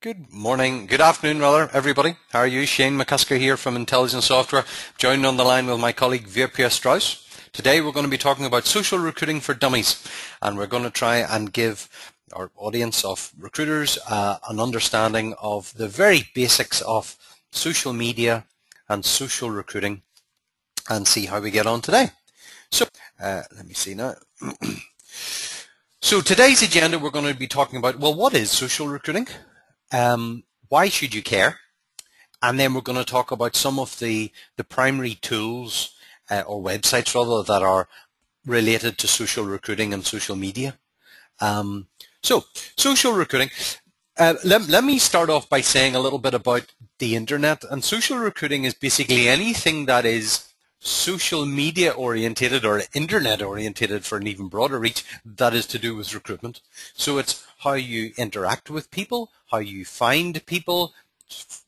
Good morning, good afternoon rather, everybody. How are you? Shane McCusker here from Intelligent Software, joined on the line with my colleague Virpia Strauss. Today we're going to be talking about social recruiting for dummies, and we're going to try and give our audience of recruiters an understanding of the very basics of social media and social recruiting and see how we get on today. So, let me see now. So today's agenda we're going to be talking about, well, what is social recruiting? Why should you care? And then we're going to talk about some of the primary tools or websites rather that are related to social recruiting and social media. So social recruiting, let me start off by saying a little bit about the internet. And social recruiting is basically anything that is social media orientated or internet orientated for an even broader reach that is to do with recruitment. So it's how you interact with people, how you find people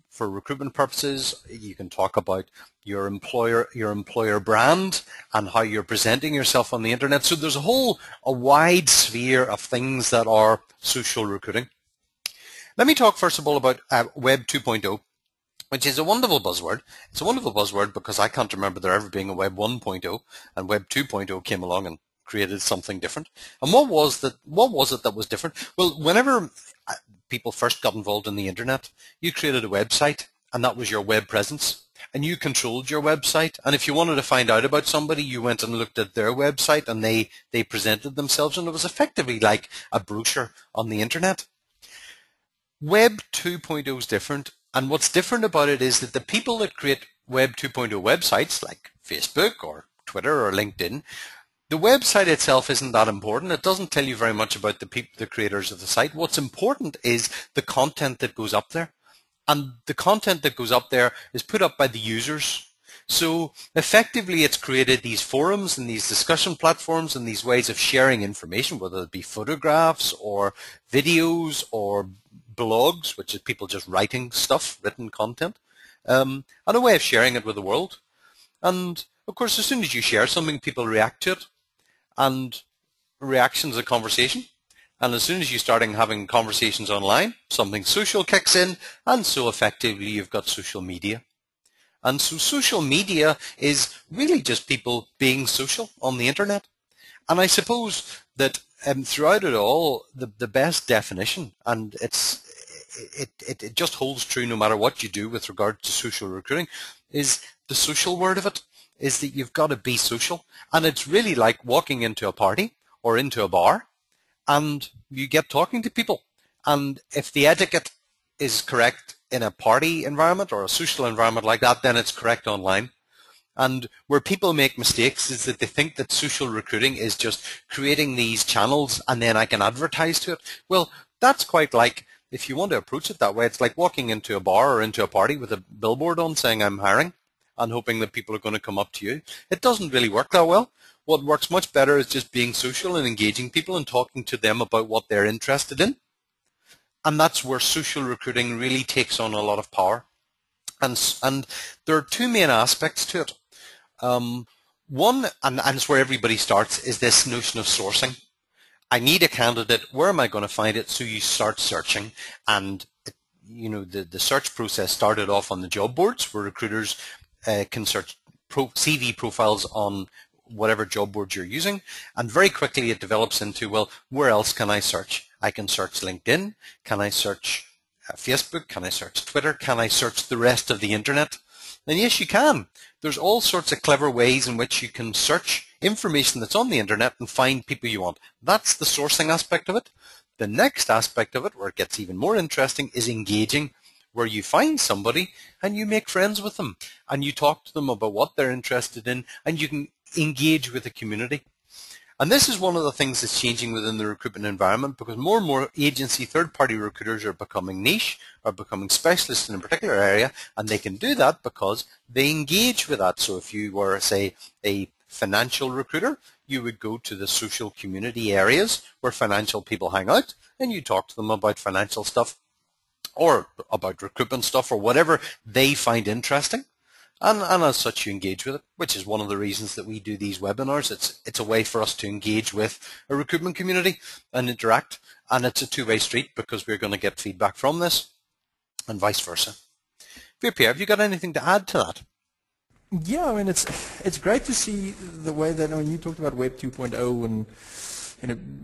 for recruitment purposes. You can talk about your employer brand and how you're presenting yourself on the internet. So there's a wide sphere of things that are social recruiting. Let me talk first of all about Web 2.0. which is a wonderful buzzword. It's a wonderful buzzword because I can't remember there ever being a Web 1.0, and Web 2.0 came along and created something different. And what was it that was different? Well, whenever people first got involved in the internet, you created a website, and that was your web presence, and you controlled your website. And if you wanted to find out about somebody, you went and looked at their website, and they presented themselves, and it was effectively like a brochure on the internet. Web 2.0 is different. And what's different about it is that the people that create Web 2.0 websites like Facebook or Twitter or LinkedIn, the website itself isn't that important. It doesn't tell you very much about the creators of the site. What's important is the content that goes up there. And the content that goes up there is put up by the users. So effectively it's created these forums and these discussion platforms and these ways of sharing information, whether it be photographs or videos or blogs, which is people just writing stuff, written content, and a way of sharing it with the world. And of course, as soon as you share something, people react to it, and reaction is a conversation. And as soon as you start having conversations online, something social kicks in, and so effectively you've got social media. And so social media is really just people being social on the internet. And I suppose that throughout it all, the best definition, and it just holds true no matter what you do with regard to social recruiting, is the social word of it, is that you've got to be social. And it's really like walking into a party or into a bar, and you get talking to people. And if the etiquette is correct in a party environment or a social environment like that, then it's correct online. And where people make mistakes is that they think that social recruiting is just creating these channels and then I can advertise to it. Well, that's quite like, if you want to approach it that way, it's like walking into a bar or into a party with a billboard on saying I'm hiring and hoping that people are going to come up to you. It doesn't really work that well. What works much better is just being social and engaging people and talking to them about what they're interested in. And that's where social recruiting really takes on a lot of power. And there are two main aspects to it. One, and it's where everybody starts, is this notion of sourcing. I need a candidate. Where am I going to find it? So you start searching, and the search process started off on the job boards where recruiters can search CV profiles on whatever job board you're using, and very quickly it develops into, well, where else can I search? I can search LinkedIn. Can I search Facebook? Can I search Twitter? Can I search the rest of the internet? And yes, you can. There's all sorts of clever ways in which you can search information that's on the internet and find people you want. That's the sourcing aspect of it. The next aspect of it, where it gets even more interesting, is engaging, where you find somebody and you make friends with them and you talk to them about what they're interested in, and you can engage with the community. And this is one of the things that's changing within the recruitment environment, because more and more agency third-party recruiters are becoming niche, are becoming specialists in a particular area, and they can do that because they engage with that. So if you were, say, a financial recruiter, you would go to the social community areas where financial people hang out, and you talk to them about financial stuff or about recruitment stuff or whatever they find interesting. And as such, you engage with it, which is one of the reasons that we do these webinars. It's a way for us to engage with a recruitment community and interact, and it's a two-way street because we're going to get feedback from this. and vice versa. Pierre, have you got anything to add to that? Yeah, I mean, it's great to see the way that, I mean, you talked about Web 2.0, and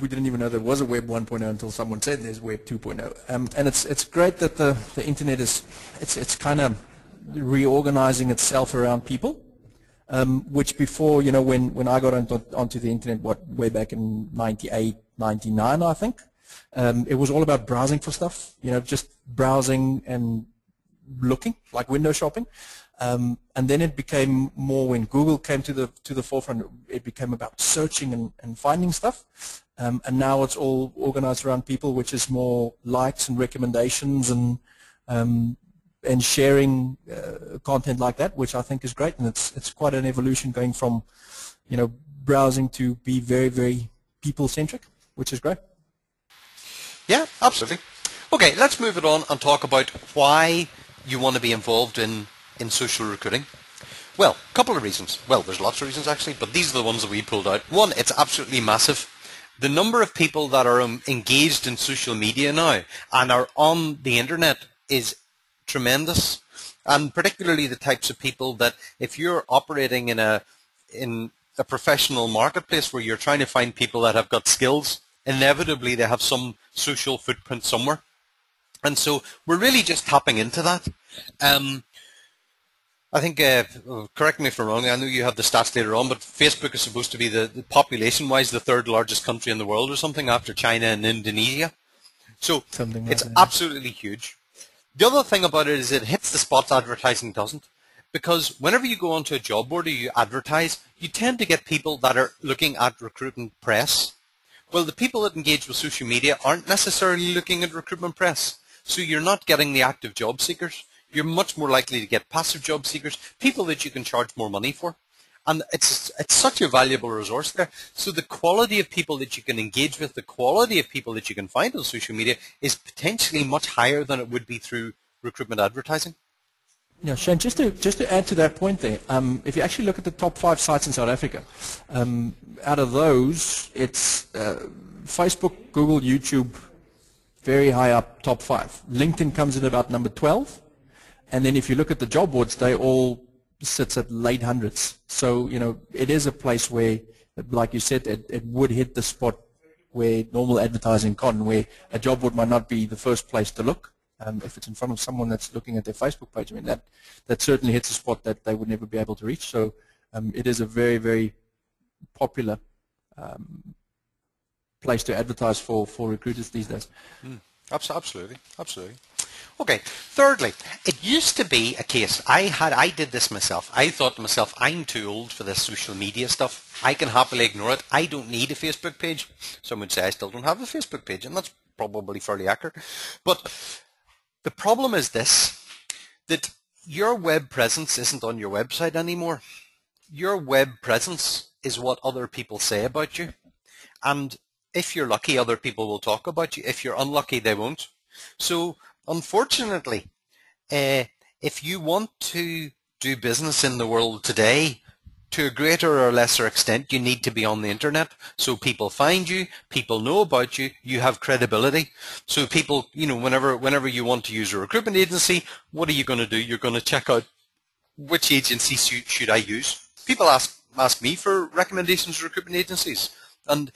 we didn't even know there was a Web 1.0 until someone said there's Web 2.0. And it's great that the internet it's kind of reorganizing itself around people, which before, when I got onto the internet, way back in 98, 99, I think, it was all about browsing for stuff, just browsing and looking, like window shopping. And then it became more, when Google came to the forefront, it became about searching and finding stuff. And now it's all organized around people, which is more likes and recommendations and sharing content like that, which I think is great. And it's quite an evolution going from, browsing to be very, very people-centric, which is great. Yeah, absolutely. Okay, let's move it on and talk about why you want to be involved in social recruiting. Well, a couple of reasons. Well, there's lots of reasons actually, but these are the ones that we pulled out. One, it's absolutely massive. The number of people that are engaged in social media now and are on the internet is tremendous, and particularly the types of people that, if you're operating in a professional marketplace where you're trying to find people that have got skills, inevitably they have some social footprint somewhere. And so we're really just tapping into that. I think, correct me if I'm wrong, I know you have the stats later on, but Facebook is supposed to be the population-wise the third largest country in the world or something, after China and Indonesia. So it's absolutely huge. The other thing about it is it hits the spots advertising doesn't. Because whenever you go onto a job board or you advertise, you tend to get people that are looking at recruitment press. Well, the people that engage with social media aren't necessarily looking at recruitment press. So you're not getting the active job seekers. You're much more likely to get passive job seekers, people that you can charge more money for. And it's such a valuable resource there. So the quality of people that you can engage with, the quality of people that you can find on social media is potentially much higher than it would be through recruitment advertising. Yeah, Shane, just to add to that point there, if you actually look at the top 5 sites in South Africa, out of those, it's Facebook, Google, YouTube, very high up, top 5. LinkedIn comes in about number 12. And then if you look at the job boards, they all sit at late hundreds. So, it is a place where, like you said, it would hit the spot where normal advertising can't, where a job board might not be the first place to look. If it's in front of someone that's looking at their Facebook page, I mean, that certainly hits a spot that they would never be able to reach. So it is a very, very popular place to advertise for recruiters these days. Absolutely. Okay, thirdly, it used to be a case, I did this myself. I thought to myself, I'm too old for this social media stuff. I can happily ignore it. I don't need a Facebook page. Some would say I still don't have a Facebook page, and that's probably fairly accurate. But the problem is this, that your web presence isn't on your website anymore. Your web presence is what other people say about you. And if you're lucky, other people will talk about you. If you're unlucky, they won't. So unfortunately, if you want to do business in the world today, to a greater or lesser extent, you need to be on the internet. So people find you, people know about you, you have credibility. So people, whenever you want to use a recruitment agency, what are you going to do? You're going to check out which agency should I use. People ask me for recommendations for recruitment agencies. And,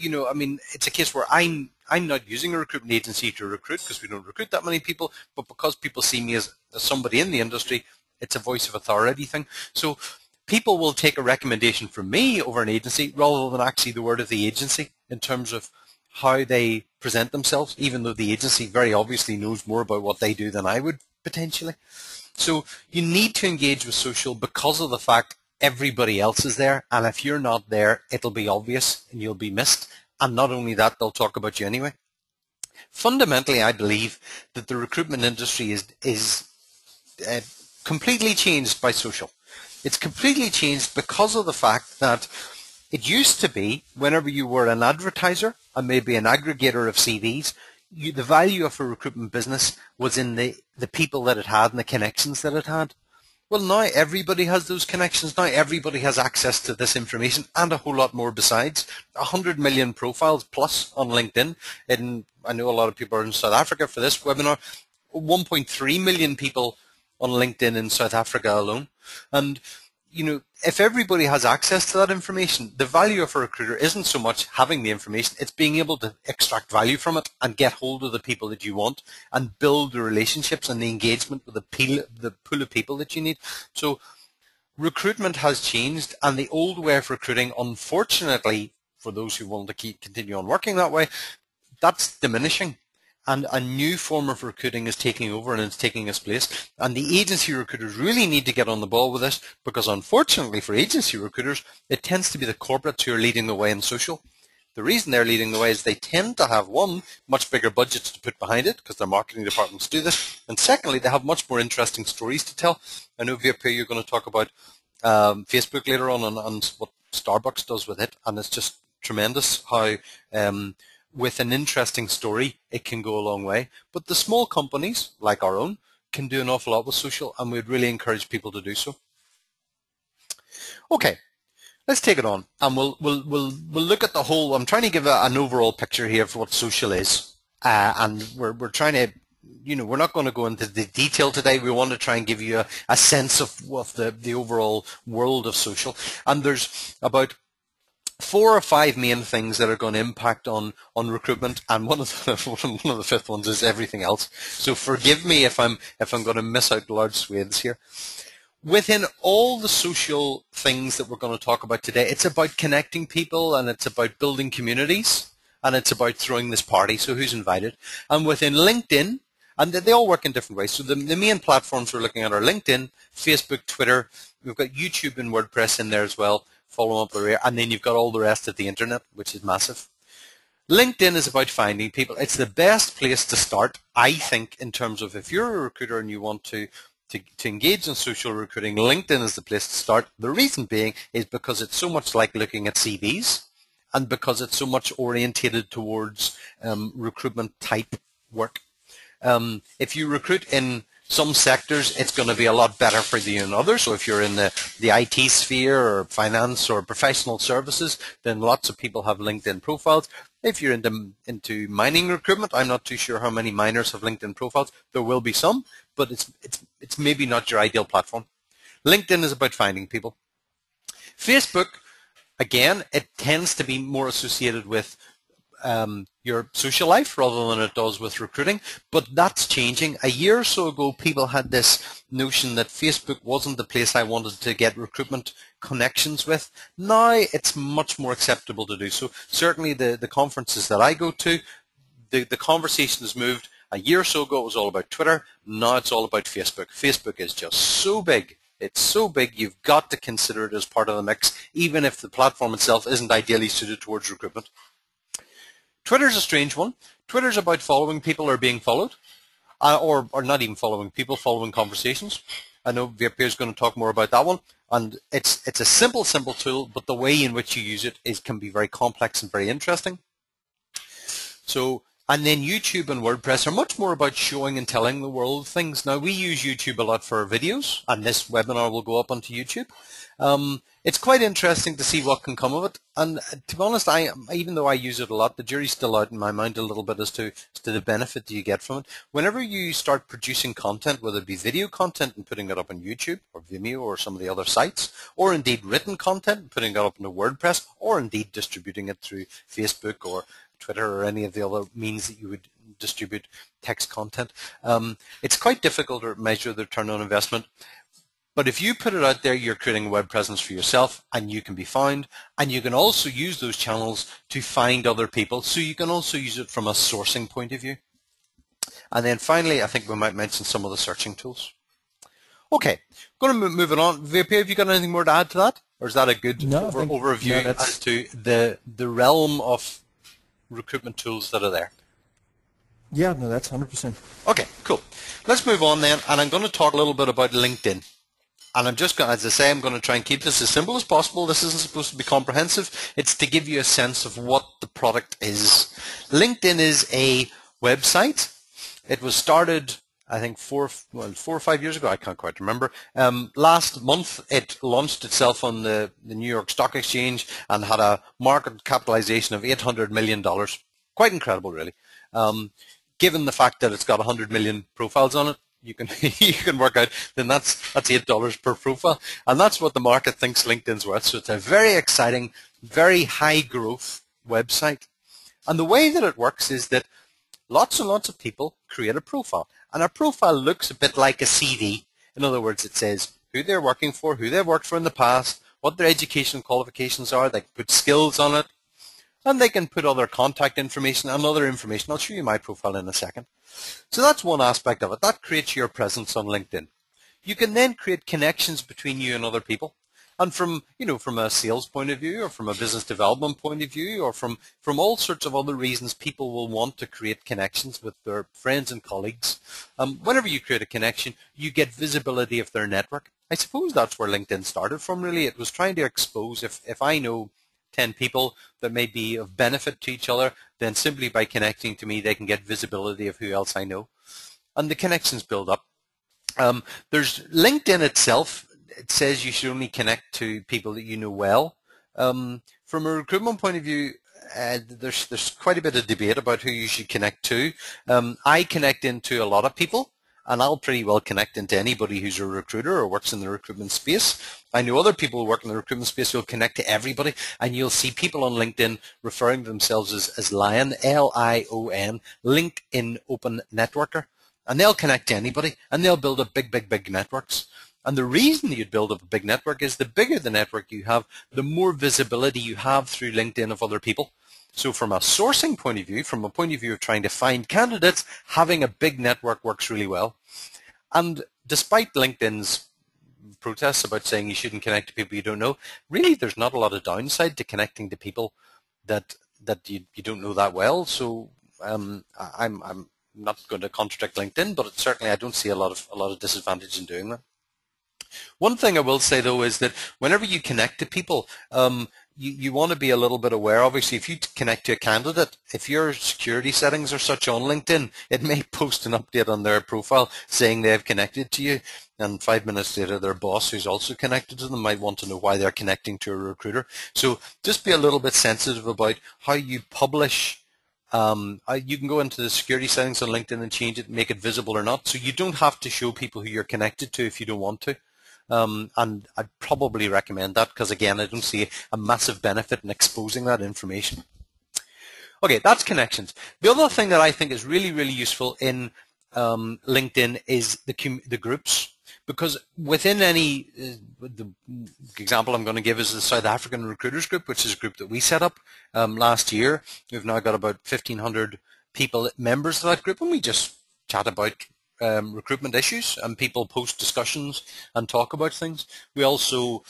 it's a case where I'm not using a recruitment agency to recruit, because we don't recruit that many people, but because people see me as somebody in the industry, it's a voice of authority thing. So people will take a recommendation from me over an agency rather than actually the word of the agency in terms of how they present themselves, even though the agency very obviously knows more about what they do than I would potentially. So you need to engage with social because of the fact everybody else is there, and if you're not there, it'll be obvious and you'll be missed. And not only that, they'll talk about you anyway. Fundamentally, I believe that the recruitment industry is completely changed by social. It's completely changed because of the fact that it used to be whenever you were an advertiser and maybe an aggregator of CVs, the value of a recruitment business was in the people that it had and the connections that it had. Well, now everybody has those connections. Now everybody has access to this information and a whole lot more besides. 100 million profiles plus on LinkedIn. And I know a lot of people are in South Africa for this webinar. 1.3 million people on LinkedIn in South Africa alone. And, you know, if everybody has access to that information, the value of a recruiter isn't so much having the information, it's being able to extract value from it and get hold of the people that you want and build the relationships and the engagement with the pool of people that you need. So recruitment has changed, and the old way of recruiting, unfortunately, for those who want to continue on working that way, that's diminishing. And a new form of recruiting is taking over, and it's taking its place. And the agency recruiters really need to get on the ball with this, because unfortunately for agency recruiters, it tends to be the corporates who are leading the way in social. The reason they're leading the way is they tend to have, one, much bigger budgets to put behind it because their marketing departments do this, and secondly, they have much more interesting stories to tell. I know, VP, you're going to talk about Facebook later on and what Starbucks does with it, and it's just tremendous how with an interesting story it can go a long way. But the small companies like our own can do an awful lot with social, and we'd really encourage people to do so. Okay, let's take it on, and we'll look at the whole. I'm trying to give an overall picture here of what social is, and we're trying to, you know, we're not going to go into the detail today. We want to try and give you a sense of the overall world of social. And there's about 4 or 5 main things that are going to impact on recruitment, and one of the fifth ones is everything else. So forgive me if I'm going to miss out large swathes here. Within all the social things that we're going to talk about today, it's about connecting people, and it's about building communities, and it's about throwing this party. So who's invited? And within LinkedIn, and they all work in different ways. So the main platforms we're looking at are LinkedIn, Facebook, Twitter. We've got YouTube and WordPress in there as well. Follow up there, and then you've got all the rest of the internet, which is massive. LinkedIn is about finding people. It's the best place to start, I think, in terms of if you're a recruiter and you want to engage in social recruiting, LinkedIn is the place to start. The reason being is because it's so much like looking at CVs, and because it's so much orientated towards recruitment type work. If you recruit in some sectors, it's going to be a lot better for you than others. So if you're in the IT sphere or finance or professional services, then lots of people have LinkedIn profiles. If you're into mining recruitment, I'm not too sure how many miners have LinkedIn profiles. There will be some, but it's maybe not your ideal platform. LinkedIn is about finding people. Facebook, again, it tends to be more associated with your social life rather than it does with recruiting, but that's changing. A year or so ago, people had this notion that Facebook wasn't the place I wanted to get recruitment connections with. Now it's much more acceptable to do so. Certainly the conferences that I go to, the conversation has moved. A year or so ago, it was all about Twitter. Now it's all about Facebook. Facebook is just so big. It's so big, you've got to consider it as part of the mix, even if the platform itself isn't ideally suited towards recruitment. Twitter's a strange one. Twitter's about following people or being followed, or not even following people, following conversations. I know VP is going to talk more about that one, and it's a simple tool, but the way in which you use it can be very complex and very interesting. So, and then YouTube and WordPress are much more about showing and telling the world things. Now, we use YouTube a lot for our videos, and this webinar will go up onto YouTube. It's quite interesting to see what can come of it, and to be honest, even though I use it a lot, the jury's still out in my mind a little bit as to the benefit that you get from it. Whenever you start producing content, whether it be video content and putting it up on YouTube or Vimeo or some of the other sites, or indeed written content and putting it up into WordPress, or indeed distributing it through Facebook or Twitter or any of the other means that you would distribute text content, it's quite difficult to measure the return on investment. But if you put it out there, you're creating a web presence for yourself, and you can be found, and you can also use those channels to find other people, so you can also use it from a sourcing point of view. And then finally, I think we might mention some of the searching tools. Okay, going to move it on. VP, have you got anything more to add to that? Or is that a good overview as to the realm of recruitment tools that are there? Yeah, no, that's 100%. Okay, cool. Let's move on then, and I'm going to talk a little bit about LinkedIn. And I'm just going to, as I say, I'm going to try and keep this as simple as possible. This isn't supposed to be comprehensive. It's to give you a sense of what the product is. LinkedIn is a website. It was started, I think, 4 or 5 years ago. I can't quite remember. Last month, it launched itself on the New York Stock Exchange and had a market capitalization of $800 million. Quite incredible, really. given the fact that it's got 100 million profiles on it, you can you can work out then that's $8 per profile, and that's what the market thinks LinkedIn's worth. So it's a very exciting, very high growth website. And the way that it works is that lots and lots of people create a profile, and a profile looks a bit like a CV. In other words, it says who they're working for, who they've worked for in the past, what their education qualifications are. They can put skills on it, and they can put other contact information and other information. I'll show you my profile in a second. So that's one aspect of it. That creates your presence on LinkedIn. You can then create connections between you and other people. And from a sales point of view, or from a business development point of view, or from all sorts of other reasons, people will want to create connections with their friends and colleagues. Whenever you create a connection, you get visibility of their network. I suppose that's where LinkedIn started from, really. It was trying to expose, if I know 10 people that may be of benefit to each other, then simply by connecting to me, they can get visibility of who else I know. And the connections build up. There's LinkedIn itself. It says you should only connect to people that you know well. From a recruitment point of view, there's quite a bit of debate about who you should connect to. I connect into a lot of people, and I'll pretty well connect into anybody who's a recruiter or works in the recruitment space. I know other people who work in the recruitment space who'll connect to everybody, and you'll see people on LinkedIn referring to themselves as LION, L-I-O-N, LinkedIn Open Networker, and they'll connect to anybody, and they'll build up big networks. And the reason you'd build up a big network is the bigger the network you have, the more visibility you have through LinkedIn of other people. So from a sourcing point of view, from a point of view of trying to find candidates, having a big network works really well. And despite LinkedIn's protests about saying you shouldn't connect to people you don't know, really there's not a lot of downside to connecting to people that you don't know that well. So I'm not going to contradict LinkedIn, but certainly I don't see a lot of disadvantage in doing that. One thing I will say, though, is that whenever you connect to people, you want to be a little bit aware. Obviously, if you connect to a candidate, if your security settings are such on LinkedIn, it may post an update on their profile saying they've connected to you, and 5 minutes later their boss, who's also connected to them, might want to know why they're connecting to a recruiter. So just be a little bit sensitive about how you publish. You can go into the security settings on LinkedIn and change it, make it visible or not. So you don't have to show people who you're connected to if you don't want to. And I'd probably recommend that because, again, I don't see a massive benefit in exposing that information. Okay, that's connections. The other thing that I think is really, really useful in LinkedIn is the groups, because within any, the example I'm going to give is the South African Recruiters Group, which is a group that we set up last year. We've now got about 1,500 people, members of that group, and we just chat about recruitment issues, and people post discussions and talk about things. We also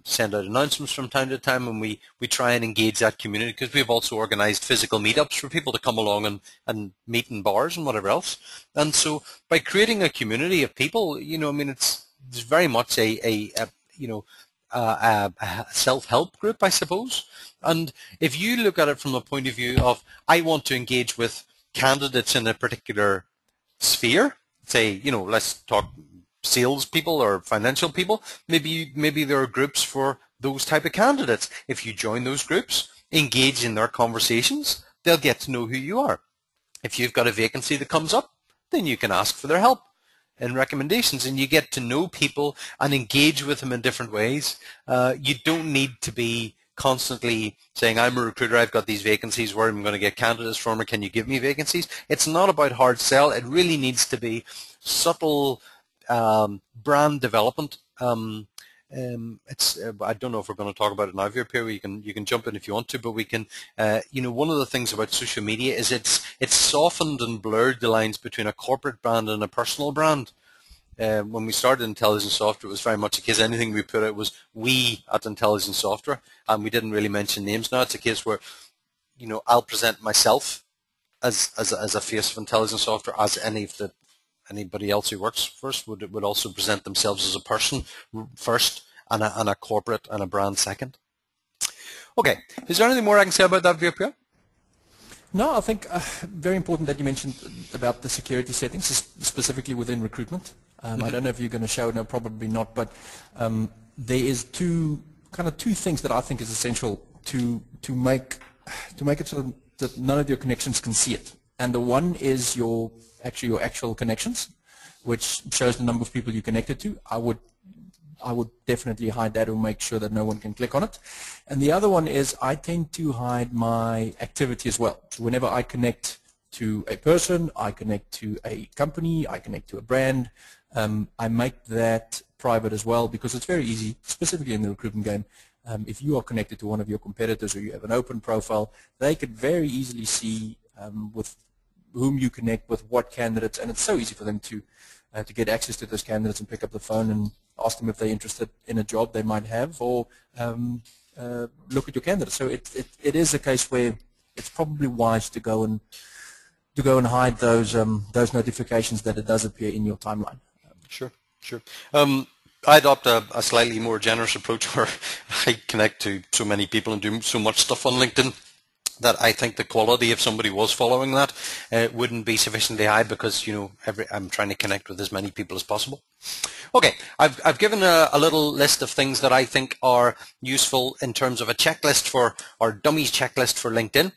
send out announcements from time to time, and we try and engage that community, because we've also organized physical meetups for people to come along and meet in bars and whatever else. And so by creating a community of people, I mean, it's very much a self-help group, I suppose. And if you look at it from a point of view of, I want to engage with candidates in a particular sphere, say, let's talk sales people or financial people, maybe there are groups for those type of candidates. If you join those groups, engage in their conversations, they'll get to know who you are. If you've got a vacancy that comes up, then you can ask for their help and recommendations, and you get to know people and engage with them in different ways. You don't need to be constantly saying, I'm a recruiter, I've got these vacancies, where I'm going to get candidates from, or can you give me vacancies? It's not about hard sell. It really needs to be subtle brand development. I don't know if we're going to talk about it now, Pierre. You can jump in if you want to, but we can. One of the things about social media is it's softened and blurred the lines between a corporate brand and a personal brand. When we started Intelligent Software, it was very much a case anything we put out was we at Intelligent Software, and we didn't really mention names. Now it's a case where, I'll present myself as a face of Intelligent Software, as anybody else who works for us would also present themselves as a person first, and a corporate and a brand second. Okay, is there anything more I can say about that, Pierre? No, I think very important that you mentioned about the security settings, specifically within recruitment. I don't know if you're going to show it, no, probably not, but there is two things that I think is essential to make it so that none of your connections can see it. and the one is your actual connections, which shows the number of people you connected to. I would definitely hide that or make sure that no one can click on it. And the other one is I tend to hide my activity as well. So whenever I connect to a person, I connect to a company, I connect to a brand, I make that private as well, because it's very easy, specifically in the recruitment game. If you are connected to one of your competitors or you have an open profile, they could very easily see with whom you connect with, what candidates, and it's so easy for them to get access to those candidates and pick up the phone and ask them if they're interested in a job they might have, or look at your candidates. So it is a case where it's probably wise to go and hide those notifications that it does appear in your timeline. Sure. I adopt a slightly more generous approach where I connect to so many people and do so much stuff on LinkedIn that I think the quality, if somebody was following that, wouldn't be sufficiently high, because I'm trying to connect with as many people as possible. Okay, I've given a little list of things that I think are useful in terms of a checklist for our dummies checklist for LinkedIn.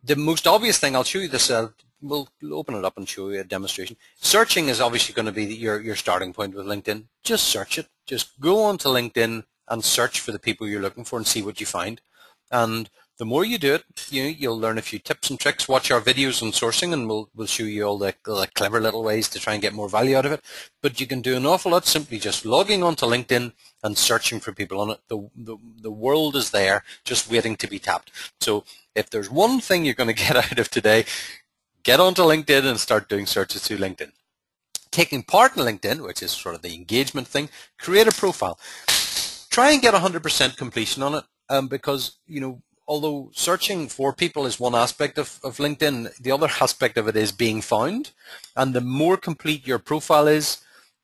The most obvious thing, I'll show you this. We'll open it up and show you a demonstration. Searching is obviously going to be your starting point with LinkedIn. Just search it. Just go onto LinkedIn and search for the people you're looking for and see what you find. And the more you do it, you'll learn a few tips and tricks. Watch our videos on sourcing, and we'll show you all the clever little ways to try and get more value out of it. But you can do an awful lot simply just logging onto LinkedIn and searching for people on it. The world is there, just waiting to be tapped. So if there's one thing you're going to get out of today, get onto LinkedIn and start doing searches through LinkedIn. Taking part in LinkedIn, which is sort of the engagement thing, create a profile. Try and get 100% completion on it, because although searching for people is one aspect of LinkedIn, the other aspect of it is being found. And the more complete your profile is,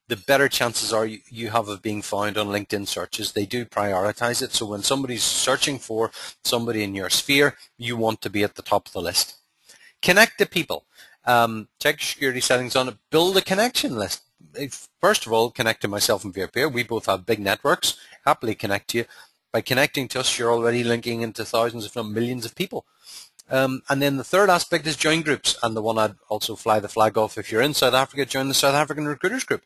the better chances are you have of being found on LinkedIn searches. They do prioritize it. So when somebody's searching for somebody in your sphere, you want to be at the top of the list. Connect to people. Check your security settings on it. Build a connection list. First of all, connect to myself and Veer. We both have big networks. Happily connect to you. By connecting to us, you're already linking into thousands, if not millions of people. And then the third aspect is join groups. And the one I'd also fly the flag off: if you're in South Africa, join the South African Recruiters Group.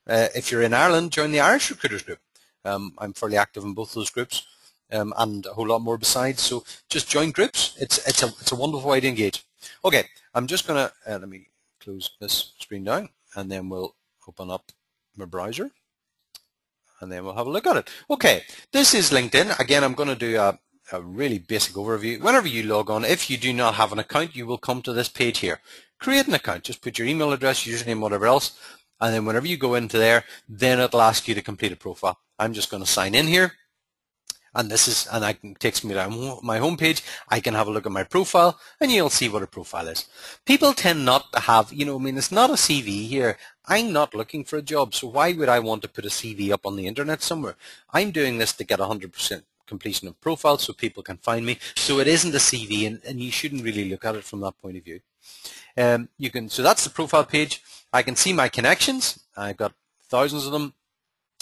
If you're in Ireland, join the Irish Recruiters Group. I'm fairly active in both those groups, and a whole lot more besides. So just join groups. It's a wonderful way to engage. Okay, I'm just going to, let me close this screen down, and then we'll open up my browser. And then we'll have a look at it. Okay, this is LinkedIn. Again, I'm going to do a really basic overview. Whenever you log on, if you do not have an account, you will come to this page here. Create an account. Just put your email address, username, whatever else. And then whenever you go into there, then it'll ask you to complete a profile. I'm just going to sign in here. And it takes me to my home page. I can have a look at my profile, and you'll see what a profile is. People tend not to have, it's not a CV here. I'm not looking for a job, so why would I want to put a CV up on the internet somewhere? I'm doing this to get 100% completion of profile so people can find me. So it isn't a CV, and you shouldn't really look at it from that point of view. So that's the profile page. I can see my connections. I've got thousands of them.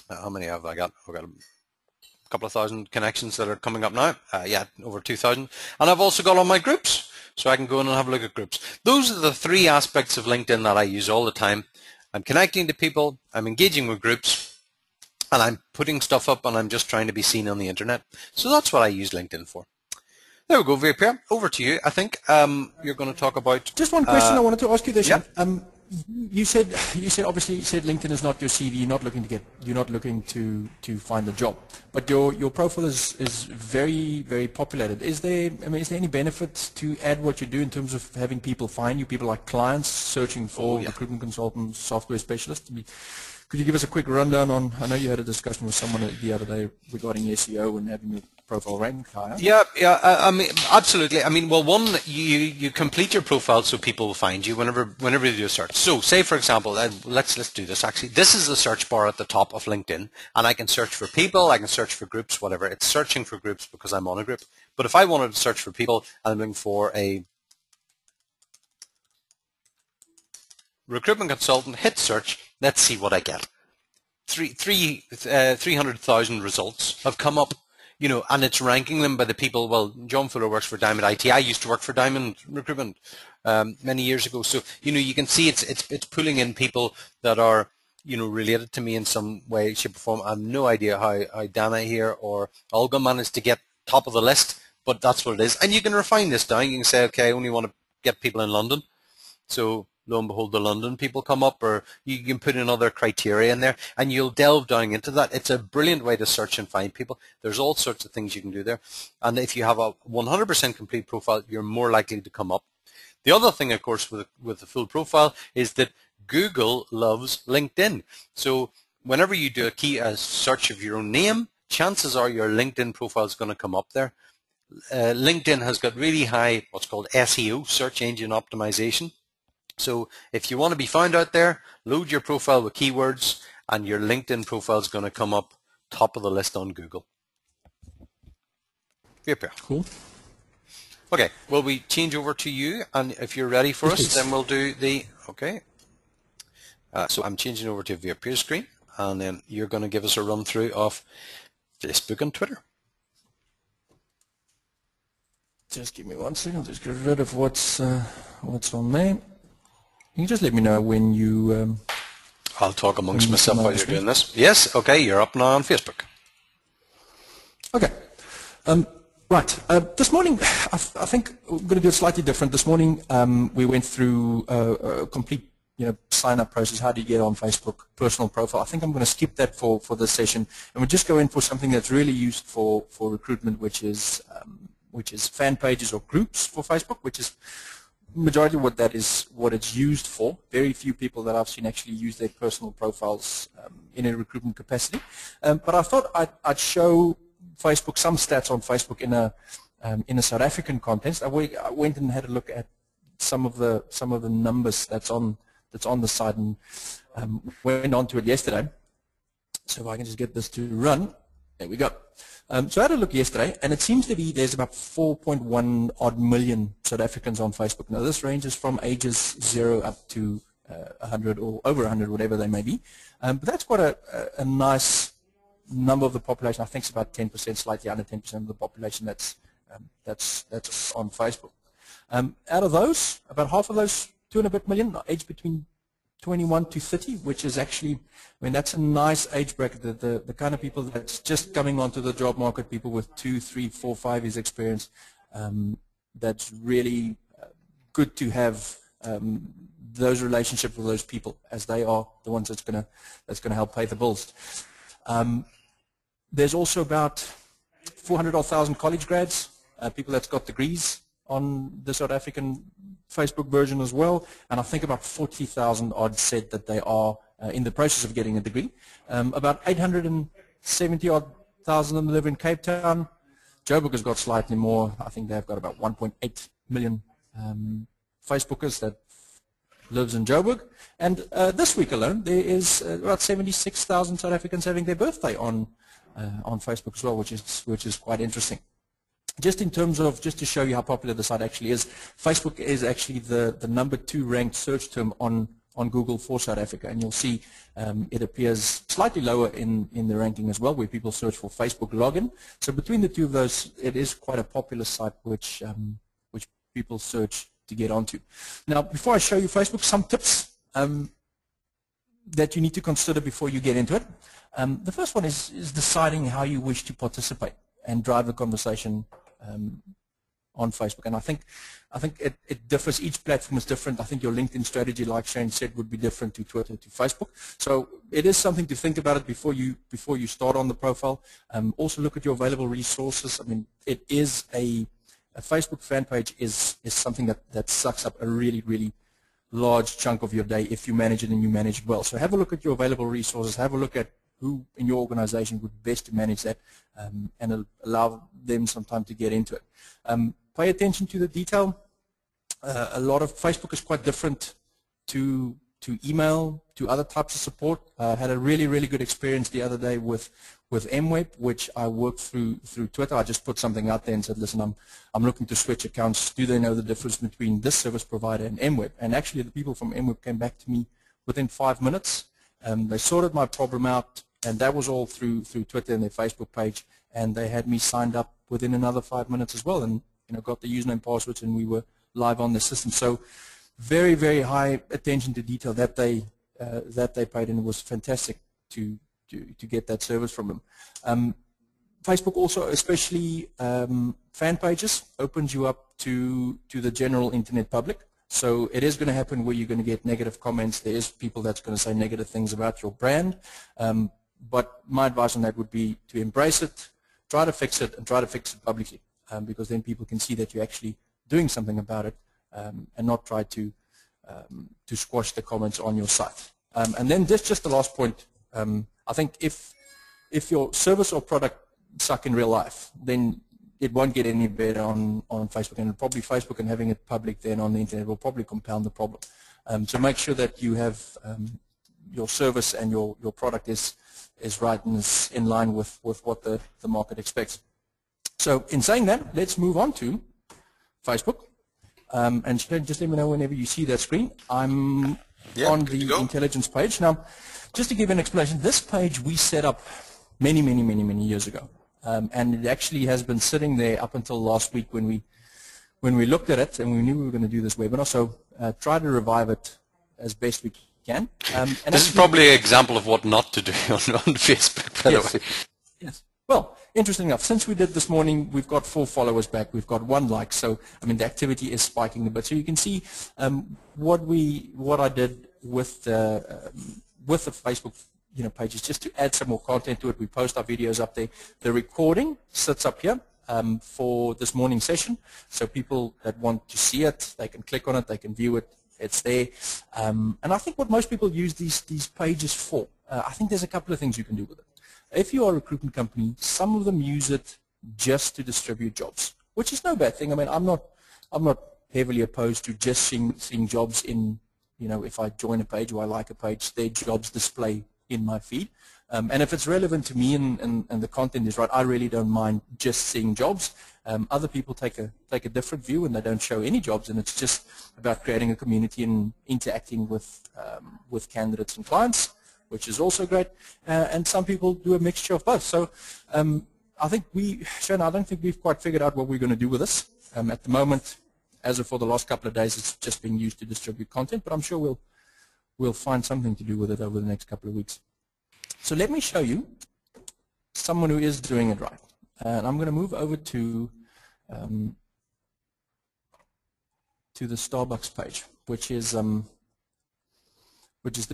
How many have I got? I've got a couple of thousand connections that are coming up now. Yeah, over 2,000. And I've also got all my groups, so I can go in and have a look at groups. Those are the three aspects of LinkedIn that I use all the time. I'm connecting to people, I'm engaging with groups, and I'm putting stuff up, and I'm just trying to be seen on the internet. So that's what I use LinkedIn for. There we go, Veer. Over to you. I think you're going to talk about... Just one question I wanted to ask you this. Yeah. You said LinkedIn is not your CV. You're not looking to find a job, but your profile is very, very populated. Is there any benefit to add what you do in terms of having people find you, people like clients searching for recruitment consultants, software specialists? Could you give us a quick rundown on? I know you had a discussion with someone the other day regarding SEO and having your profile ranked higher. Yeah. I mean, absolutely. I mean, well, one, you complete your profile so people will find you whenever you do a search. So, say for example, let's do this. Actually, this is the search bar at the top of LinkedIn, and I can search for people, I can search for groups, whatever. It's searching for groups because I'm on a group. But if I wanted to search for people, I'm looking for a recruitment consultant, hit search. Let's see what I get. 300,000 results have come up. and it's ranking them by the people. Well, John Fuller works for Diamond IT. I used to work for Diamond Recruitment many years ago. So, you can see it's pulling in people that are, related to me in some way, shape, or form. I have no idea how Dana here or Olga managed to get top of the list, but that's what it is. And you can refine this down. You can say, okay, I only want to get people in London. So lo and behold, the London people come up, or you can put in other criteria in there, and you'll delve down into that. It's a brilliant way to search and find people. There's all sorts of things you can do there. And if you have a 100% complete profile, you're more likely to come up. The other thing, of course, with the full profile is that Google loves LinkedIn. So whenever you do a search of your own name, chances are your LinkedIn profile is going to come up there. LinkedIn has got really high what's called SEO, search engine optimization. So if you want to be found out there, load your profile with keywords, and your LinkedIn profile is going to come up top of the list on Google. Cool. Okay, well, we change over to you, and if you're ready for us, then we'll do the, okay. So I'm changing over to Virpir screen, and then you're going to give us a run through of Facebook and Twitter. Just give me 1 second, just get rid of what's on there. You can just let me know when you... I'll talk amongst myself while you're doing this. Yes, okay, you're up now on Facebook. Okay. Right. This morning, I think we're going to do it slightly different. This morning, we went through a complete sign-up process. How do you get on Facebook, personal profile? I think I'm going to skip that for this session, and we'll just go in for something that's really used for recruitment, which is fan pages or groups for Facebook, which is majority what it's used for. Very few people that I've seen actually use their personal profiles in a recruitment capacity. But I thought I'd show Facebook some stats on Facebook in a South African context. I went and had a look at some of the numbers that's on the site, and went on to it yesterday. So if I can just get this to run, there we go. So I had a look yesterday, and it seems to be there's about 4.1 odd million South Africans on Facebook. Now this ranges from ages 0 up to 100 or over 100, whatever they may be. But that's quite a nice number of the population. I think it's about 10%, slightly under 10% of the population that's on Facebook. Out of those, about half of those, 2 and a bit million, are aged between 21 to 30, which is actually, that's a nice age bracket. The kind of people that's just coming onto the job market, people with 2, 3, 4, 5 years experience. That's really good to have those relationships with those people, as they are the ones that's gonna help pay the bills. There's also about 400,000 college grads, people that's got degrees on the South African Facebook version as well, and I think about 40,000 odd said that they are in the process of getting a degree. About 870 odd thousand of them live in Cape Town. Joburg has got slightly more. I think they've got about 1.8 million Facebookers that lives in Joburg. And this week alone, there is about 76,000 South Africans having their birthday on Facebook as well, which is quite interesting. Just in terms of, just to show you how popular the site actually is, Facebook is actually the number 2 ranked search term on Google for South Africa, and you'll see it appears slightly lower in the ranking as well, where people search for Facebook login. So between the two of those, it is quite a popular site which people search to get onto. Now, before I show you Facebook, some tips that you need to consider before you get into it. The first one is deciding how you wish to participate and drive the conversation on Facebook. And I think it differs. Each platform is different. I think your LinkedIn strategy, like Shane said, would be different to Twitter, to Facebook. So it is something to think about it before you start on the profile. Also look at your available resources. I mean, it is a Facebook fan page is something that sucks up a really, really large chunk of your day if you manage it and you manage it well. So have a look at your available resources. Have a look at who in your organization would best to manage that, and allow them some time to get into it. Pay attention to the detail. A lot of Facebook is quite different to email, to other types of support. I had a really, really good experience the other day with MWeb, which I worked through Twitter. I just put something out there and said, listen, I'm looking to switch accounts. Do they know the difference between this service provider and MWeb? And actually the people from MWeb came back to me within 5 minutes. They sorted my problem out. And that was all through Twitter and their Facebook page, and they had me signed up within another 5 minutes as well, and got the username, passwords, and we were live on the system. So very, very high attention to detail that they paid, and it was fantastic to get that service from them. Facebook also, especially fan pages, opens you up to the general internet public. So it is going to happen where you're going to get negative comments. There is people that's going to say negative things about your brand. But my advice on that would be to embrace it, try to fix it, and try to fix it publicly, because then people can see that you're actually doing something about it, and not try to squash the comments on your site. And then just the last point. I think if your service or product suck in real life, then it won't get any better on Facebook, and probably Facebook and having it public then on the internet will probably compound the problem. So make sure that you have your service and your product is right and is in line with what the market expects. So in saying that, let's move on to Facebook. And just let me know whenever you see that screen. I'm on the intelligence page. Now, just to give an explanation, this page we set up many years ago. And it actually has been sitting there up until last week when we looked at it and we knew we were going to do this webinar. So try to revive it as best we can. And this is probably an example of what not to do on Facebook, by the way. Yes. Well, interesting enough, since we did this morning, we've got 4 followers back. We've got 1 like. So, I mean, the activity is spiking a bit. So you can see what I did with the Facebook pages, just to add some more content to it. We post our videos up there. The recording sits up here for this morning session. So people that want to see it, they can click on it, they can view it. It's there. And I think what most people use these pages for, I think there's a couple of things you can do with it. If you are a recruitment company, some of them use it just to distribute jobs, which is no bad thing. I mean, I'm not heavily opposed to just seeing jobs in, if I join a page or I like a page, their jobs display in my feed. And if it's relevant to me and the content is right, I really don't mind just seeing jobs. Other people take a different view and they don't show any jobs, and it's just about creating a community and interacting with candidates and clients, which is also great. And some people do a mixture of both. So I think Shane, I don't think we've quite figured out what we're going to do with this. At the moment, as of for the last couple of days, it's just being used to distribute content, but I'm sure we'll find something to do with it over the next couple of weeks. So let me show you someone who is doing it right. And I'm going to move over to the Starbucks page, which is the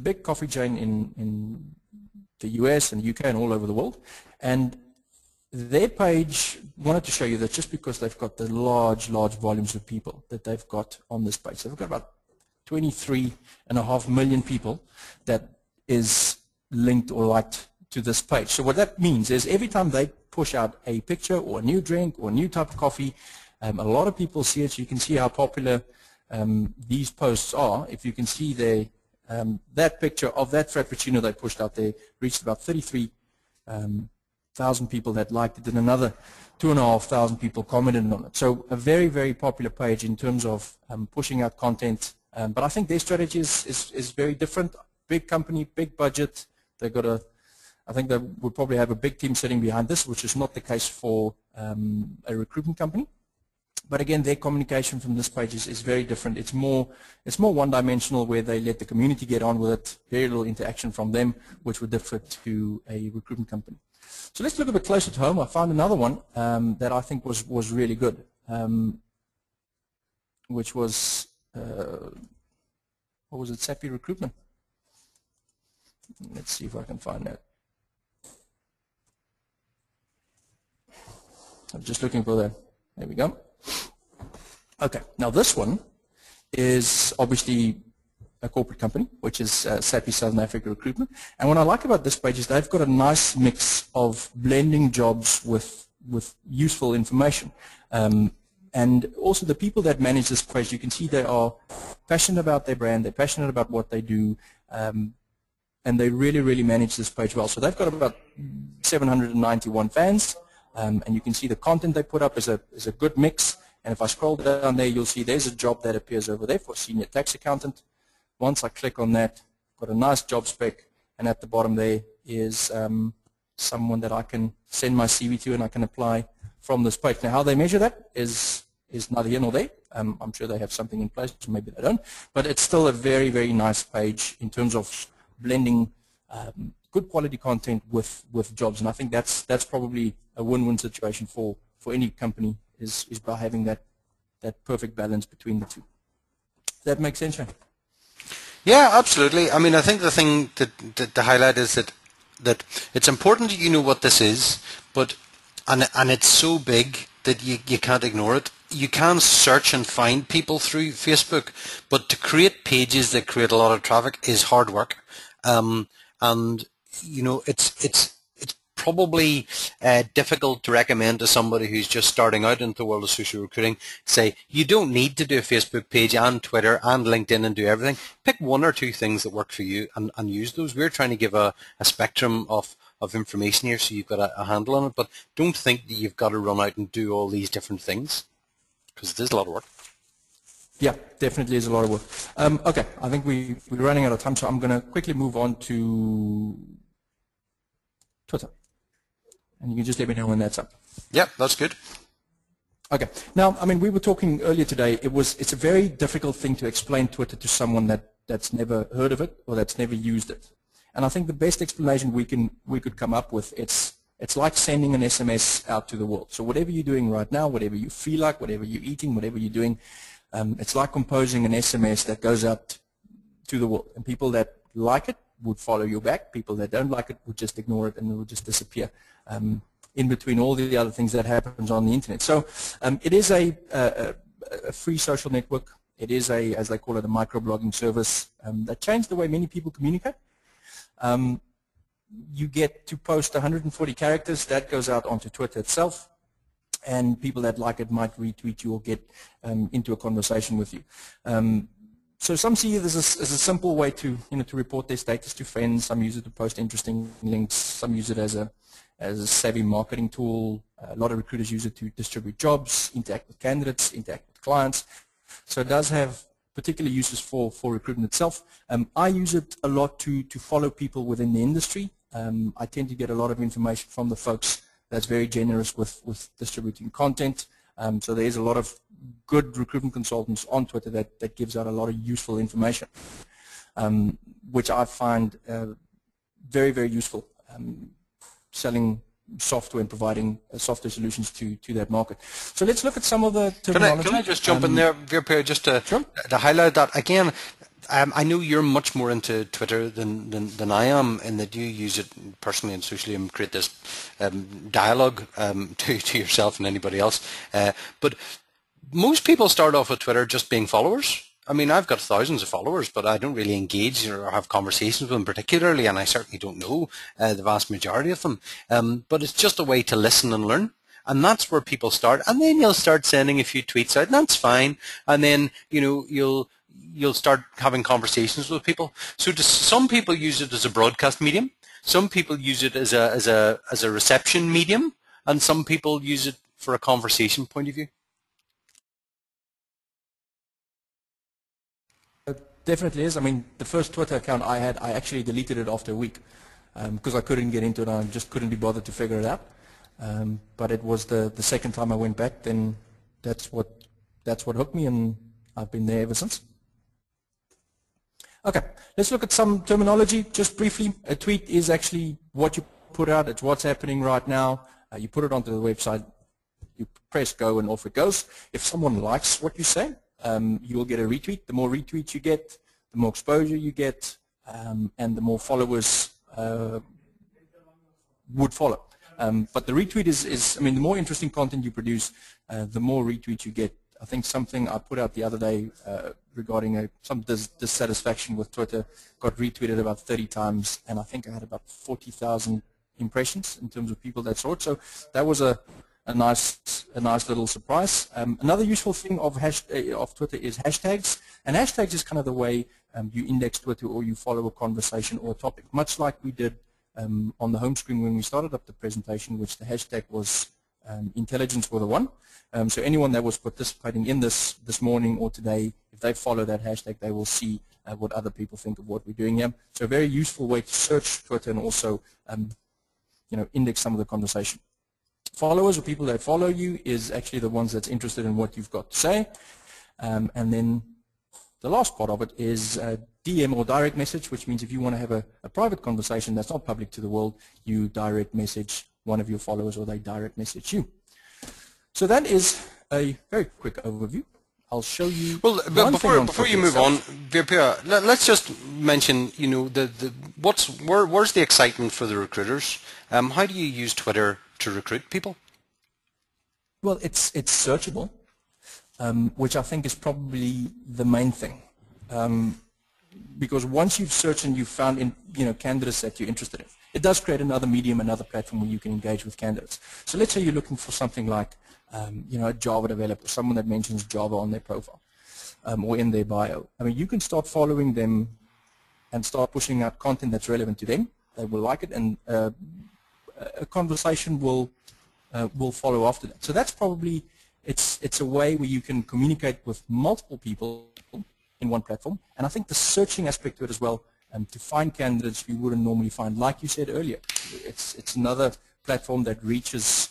big coffee chain in the US and the UK and all over the world. And their page, wanted to show you that just because they've got the large volumes of people that they've got on this page. So they've got about 23.5 million people that is linked or liked to this page. So what that means is every time they push out a picture or a new drink or a new type of coffee, a lot of people see it. So you can see how popular these posts are. If you can see there, that picture of that Frappuccino they pushed out there reached about 33,000 people that liked it, and another 2,500 people commented on it. So a very, very popular page in terms of pushing out content. But I think their strategy is very different. Big company, big budget. They've got I think they would probably have a big team sitting behind this, which is not the case for a recruitment company. But again, their communication from this page is very different. It's more one-dimensional, where they let the community get on with it. Very little interaction from them, which would differ to a recruitment company. So let's look a bit closer to home. I found another one that I think was really good, which was what was it? Sappy Recruitment. Let's see if I can find that. I'm just looking for that. There we go. Okay, now this one is obviously a corporate company, which is Sappy Southern Africa Recruitment. And what I like about this page is they've got a nice mix of blending jobs with useful information. And also the people that manage this page, you can see they are passionate about their brand, they're passionate about what they do, and they really manage this page well. So they've got about 791 fans, and you can see the content they put up is a good mix. And if I scroll down there, you'll see there's a job that appears over there for senior tax accountant. Once I click on that, got a nice job spec, and at the bottom there is someone that I can send my CV to and I can apply from this page. Now, how they measure that is neither here nor there. I'm sure they have something in place, maybe they don't, but it's still a very, very nice page in terms of blending good quality content with jobs, and I think that's probably a win-win situation for any company is by having that perfect balance between the two. Does that make sense, Shane? Yeah, absolutely. I mean, I think the thing to highlight is that it's important that you know what this is, but and it's so big that you can't ignore it. You can search and find people through Facebook, but to create pages that create a lot of traffic is hard work. And you know, it's probably difficult to recommend to somebody who's just starting out into the world of social recruiting. Say, you don't need to do a Facebook page and Twitter and LinkedIn and do everything. Pick one or two things that work for you and use those. We're trying to give a spectrum of information here so you've got a handle on it, but don't think that you've got to run out and do all these different things, because it is a lot of work. Yeah, definitely is a lot of work. Okay, I think we're running out of time, so I'm going to quickly move on to Twitter. And you can just let me know when that's up. Yeah, that's good. Okay. Now, I mean, we were talking earlier today. It's a very difficult thing to explain Twitter to someone that's never heard of it or that's never used it. And I think the best explanation we could come up with, it's like sending an SMS out to the world. So whatever you're doing right now, whatever you feel like, whatever you're eating, whatever you're doing, it's like composing an SMS that goes out to the world. And people that like it would follow you back. People that don't like it would just ignore it and it would just disappear in between all the other things that happens on the internet. So it is a free social network. It is as they call it, a microblogging service that changed the way many people communicate. You get to post 140 characters. That goes out onto Twitter itself. And people that like it might retweet you or get into a conversation with you. So some see it as a simple way to report their status to friends. Some use it to post interesting links. Some use it as a savvy marketing tool. A lot of recruiters use it to distribute jobs, interact with candidates, interact with clients. So it does have particular uses for recruitment itself. I use it a lot to follow people within the industry. I tend to get a lot of information from the folks that's very generous with distributing content. So there's a lot of good recruitment consultants on Twitter that gives out a lot of useful information, which I find very, very useful, selling software and providing software solutions to that market. So let's look at some of the terminology. Can I just jump in there, Virpir, just to highlight that again? I know you're much more into Twitter than I am, in that you use it personally and socially and create this dialogue to yourself and anybody else. But most people start off with Twitter just being followers. I mean, I've got thousands of followers, but I don't really engage or have conversations with them particularly, and I certainly don't know the vast majority of them. But it's just a way to listen and learn. And that's where people start. And then you'll start sending a few tweets out, and that's fine. And then, you'll start having conversations with people. So some people use it as a broadcast medium. Some people use it as a reception medium, and some people use it for a conversation point of view. Definitely is. I mean, the first Twitter account I had, I actually deleted it after a week because I couldn't get into it. I just couldn't be bothered to figure it out. But it was the second time I went back, then that's what hooked me, and I've been there ever since. Okay, let's look at some terminology just briefly. A tweet is actually what you put out. It's what's happening right now. You put it onto the website, you press go, and off it goes. If someone likes what you say, you will get a retweet. The more retweets you get, the more exposure you get, and the more followers would follow. But the retweet is, I mean, the more interesting content you produce, the more retweets you get. I think something I put out the other day regarding some dissatisfaction with Twitter got retweeted about 30 times, and I think I had about 40,000 impressions in terms of people that saw it. So that was a nice little surprise. Another useful thing of Twitter is hashtags, and hashtags is kind of the way you index Twitter or you follow a conversation or a topic, much like we did on the home screen when we started up the presentation, which the hashtag was intelligence for the one. So anyone that was participating in this morning or today, if they follow that hashtag, they will see what other people think of what we're doing here. So a very useful way to search Twitter and also index some of the conversation. Followers or people that follow you is actually the ones that's interested in what you've got to say. And then the last part of it is DM or direct message, which means if you want to have a private conversation that's not public to the world, you direct message one of your followers or they direct message you. So that is a very quick overview. I'll show you. Well, before you move on, Virpia, let's just mention, where's the excitement for the recruiters? How do you use Twitter to recruit people? Well, it's searchable, which I think is probably the main thing, because once you've searched and you've found candidates that you're interested in, it does create another medium, another platform where you can engage with candidates. So let's say you're looking for something like a Java developer, someone that mentions Java on their profile or in their bio. I mean, you can start following them and start pushing out content that's relevant to them. They will like it, and a conversation will follow after that. So that's probably it's a way where you can communicate with multiple people in one platform. And I think the searching aspect to it as well, to find candidates you wouldn't normally find, like you said earlier, it's another platform that reaches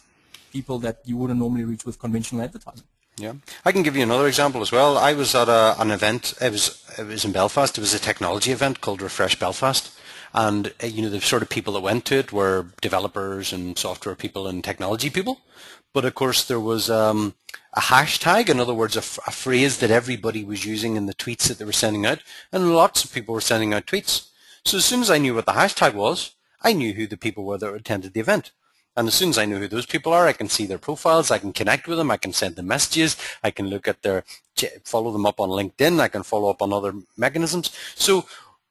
people that you wouldn't normally reach with conventional advertising. Yeah, I can give you another example as well. I was at an event. It was in Belfast. It was a technology event called Refresh Belfast, and the sort of people that went to it were developers and software people and technology people. But of course, there was a hashtag. In other words, a phrase that everybody was using in the tweets that they were sending out, and lots of people were sending out tweets. So as soon as I knew what the hashtag was, I knew who the people were that attended the event. And as soon as I know who those people are, I can see their profiles, I can connect with them, I can send them messages, I can look at follow them up on LinkedIn, I can follow up on other mechanisms. So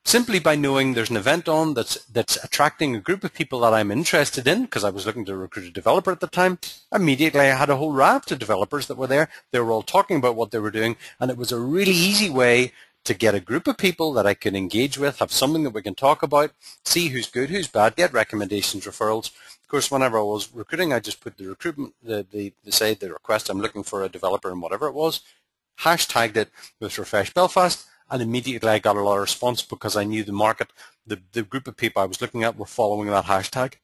simply by knowing there's an event on that's attracting a group of people that I'm interested in, because I was looking to recruit a developer at the time, immediately I had a whole raft of developers that were there. They were all talking about what they were doing, and it was a really easy way to get a group of people that I can engage with, have something that we can talk about, see who's good, who's bad, get recommendations, referrals. Of course, whenever I was recruiting, I just put the recruitment, the request, I'm looking for a developer and whatever it was, hashtagged it with Refresh Belfast, and immediately I got a lot of response because I knew the market, the group of people I was looking at were following that hashtag.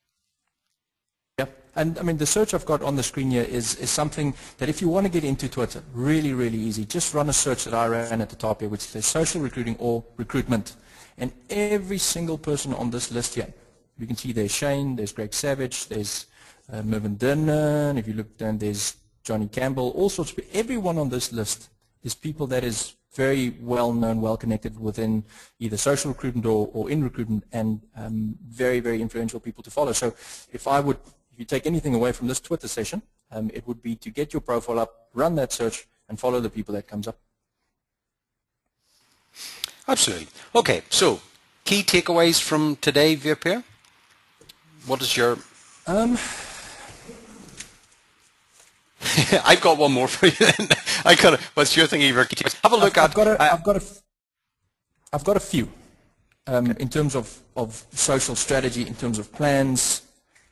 Yeah, and I mean the search I've got on the screen here is something that if you want to get into Twitter, really, really easy. Just run a search that I ran at the top here, which says social recruiting or recruitment. And every single person on this list here, you can see there's Shane, there's Greg Savage, there's Mervyn Dinnan, if you look down there's Johnny Campbell, all sorts of people. Everyone on this list is people that is very well known, well connected within either social recruitment or in recruitment, and very, very influential people to follow. So if you take anything away from this Twitter session, it would be to get your profile up, run that search, and follow the people that comes up. Absolutely. Okay, so key takeaways from today, Virpia? What is your... I've got one more for you then. What's your thing? Have a look I've got a few in terms of social strategy, in terms of plans,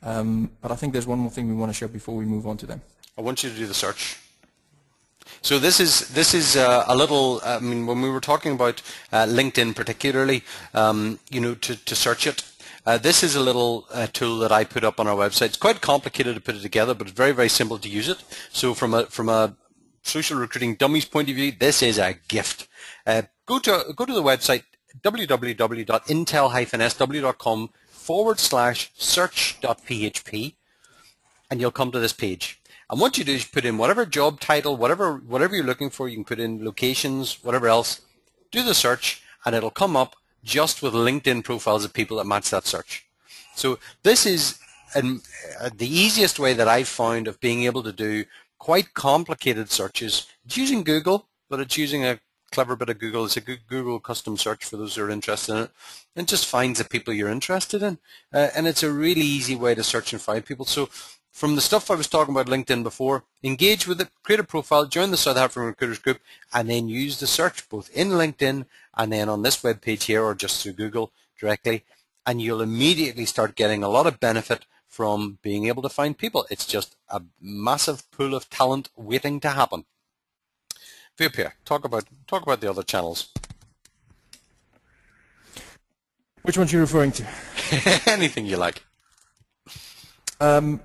but I think there's one more thing we want to show before we move on to them. I want you to do the search. So this is a little. I mean, when we were talking about LinkedIn particularly, to search it. This is a little tool that I put up on our website. It's quite complicated to put it together, but it's very, very simple to use it. So from a social recruiting dummies point of view, this is a gift. Go to the website www.intelsw.com/search.php, and you'll come to this page. And what you do is put in whatever job title, whatever you're looking for. You can put in locations, whatever else. Do the search, and it'll come up just with LinkedIn profiles of people that match that search. So this is the easiest way that I've found of being able to do quite complicated searches. It's using Google, but it's using a clever bit of Google. It's a Google custom search for those who are interested in it, and just finds the people you're interested in. And it's a really easy way to search and find people. So from the stuff I was talking about LinkedIn before, engage with it, create a profile, join the South African Recruiters Group, and then use the search both in LinkedIn and then on this web page here or just through Google directly, and you'll immediately start getting a lot of benefit from being able to find people. It's just a massive pool of talent waiting to happen. Vipia, talk about the other channels. Which ones are you referring to? Anything you like. Well,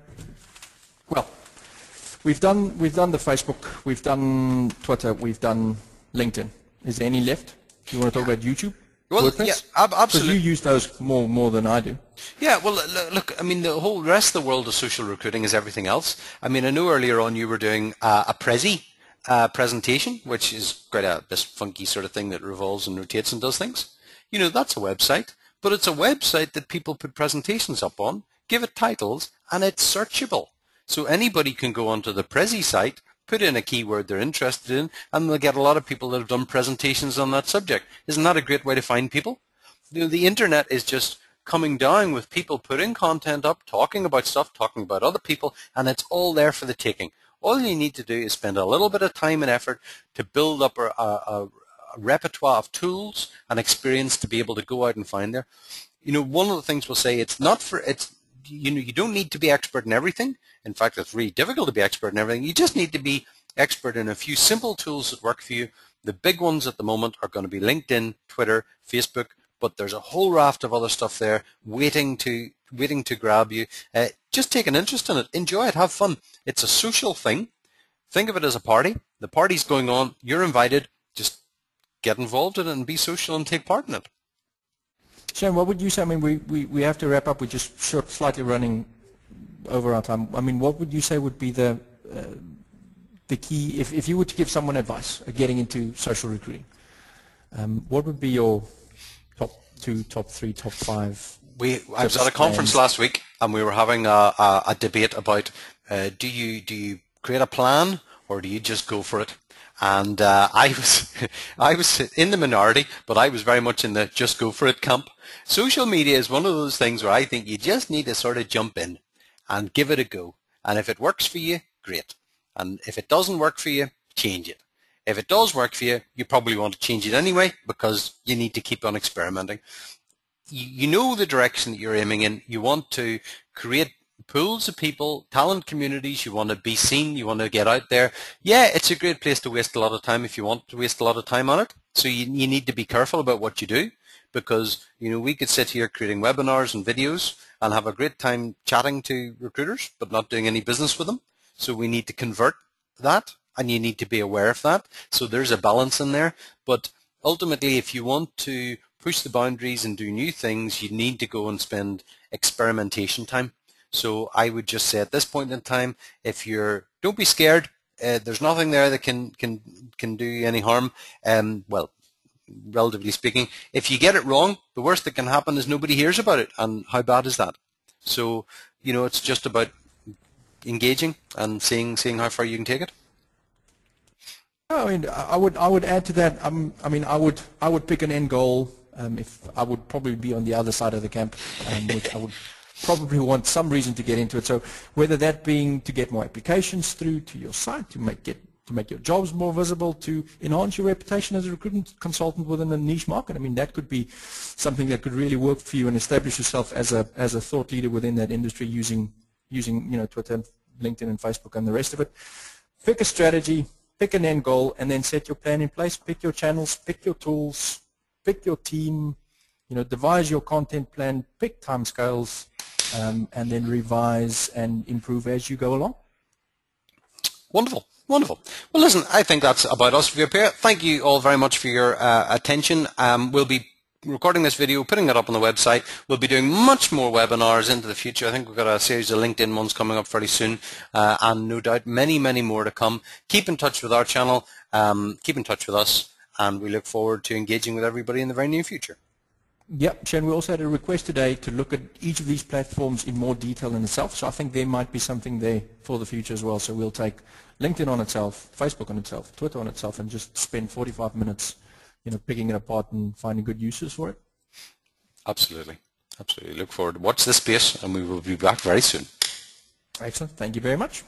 we've done the Facebook, we've done Twitter, we've done LinkedIn. Is there any left? Do you want to talk about YouTube? Well, WordPress? yeah, absolutely. Because you use those more than I do. Yeah, well, look, I mean, the whole rest of the world of social recruiting is everything else. I mean, I know earlier on you were doing a Prezi presentation, which is quite this funky sort of thing that revolves and rotates and does things. You know, that's a website, but it's a website that people put presentations up on, give it titles, and it's searchable. So anybody can go onto the Prezi site, put in a keyword they're interested in, and they'll get a lot of people that have done presentations on that subject. Isn't that a great way to find people? You know, the internet is just coming down with people putting content up, talking about stuff, talking about other people, and it's all there for the taking. All you need to do is spend a little bit of time and effort to build up a repertoire of tools and experience to be able to go out and find there. You know, one of the things we'll say, you don't need to be expert in everything. In fact, it's really difficult to be expert in everything. You just need to be expert in a few simple tools that work for you. The big ones at the moment are going to be LinkedIn, Twitter, Facebook, but there's a whole raft of other stuff there waiting to grab you. Just take an interest in it. Enjoy it. Have fun. It's a social thing. Think of it as a party. The party's going on. You're invited. Just get involved in it and be social and take part in it. Shane, what would you say? I mean, we have to wrap up. We're just slightly running over our time. I mean, what would you say would be the key, if you were to give someone advice getting into social recruiting, what would be your top 2, top 3, top 5? I was at a conference last week, and we were having a debate about do you create a plan or do you just go for it? And I was in the minority, but I was very much in the just go for it camp. Social media is one of those things where I think you just need to sort of jump in and give it a go. And if it works for you, great. And if it doesn't work for you, change it. If it does work for you, you probably want to change it anyway because you need to keep on experimenting. You know the direction that you're aiming in. You want to create pools of people, talent communities. You want to be seen. You want to get out there. Yeah, it's a great place to waste a lot of time if you want to waste a lot of time on it. So you need to be careful about what you do because, you know, we could sit here creating webinars and videos and have a great time chatting to recruiters but not doing any business with them. So we need to convert that, and you need to be aware of that. So there's a balance in there. But ultimately, if you want to push the boundaries and do new things, you need to go and spend experimentation time. So I would just say at this point in time, don't be scared. There's nothing there that can do any harm. Well, relatively speaking, if you get it wrong, the worst that can happen is nobody hears about it. And how bad is that? So, you know, it's just about engaging and seeing how far you can take it. I mean, I would add to that. I mean, I would pick an end goal. If I would probably be on the other side of the camp, which I would probably want some reason to get into it. So whether that being to get more applications through to your site, to make your jobs more visible, to enhance your reputation as a recruitment consultant within a niche market. I mean, that could be something that could really work for you and establish yourself as a thought leader within that industry using Twitter, LinkedIn, and Facebook, and the rest of it. Pick a strategy, pick an end goal, and then set your plan in place. Pick your channels, pick your tools, pick your team. Devise your content plan, pick timescales, and then revise and improve as you go along. Wonderful. Wonderful. Well, listen, I think that's about us for your pair. Thank you all very much for your attention. We'll be recording this video, putting it up on the website. We'll be doing much more webinars into the future. I think we've got a series of LinkedIn ones coming up fairly soon, and no doubt many, many more to come. Keep in touch with our channel, keep in touch with us, and we look forward to engaging with everybody in the very near future. Yep, Shane, we also had a request today to look at each of these platforms in more detail in itself, so I think there might be something there for the future as well. So we'll take LinkedIn on itself, Facebook on itself, Twitter on itself, and just spend 45 minutes picking it apart and finding good uses for it. Absolutely. Absolutely. Look forward to watch this space, and we will be back very soon. Excellent. Thank you very much.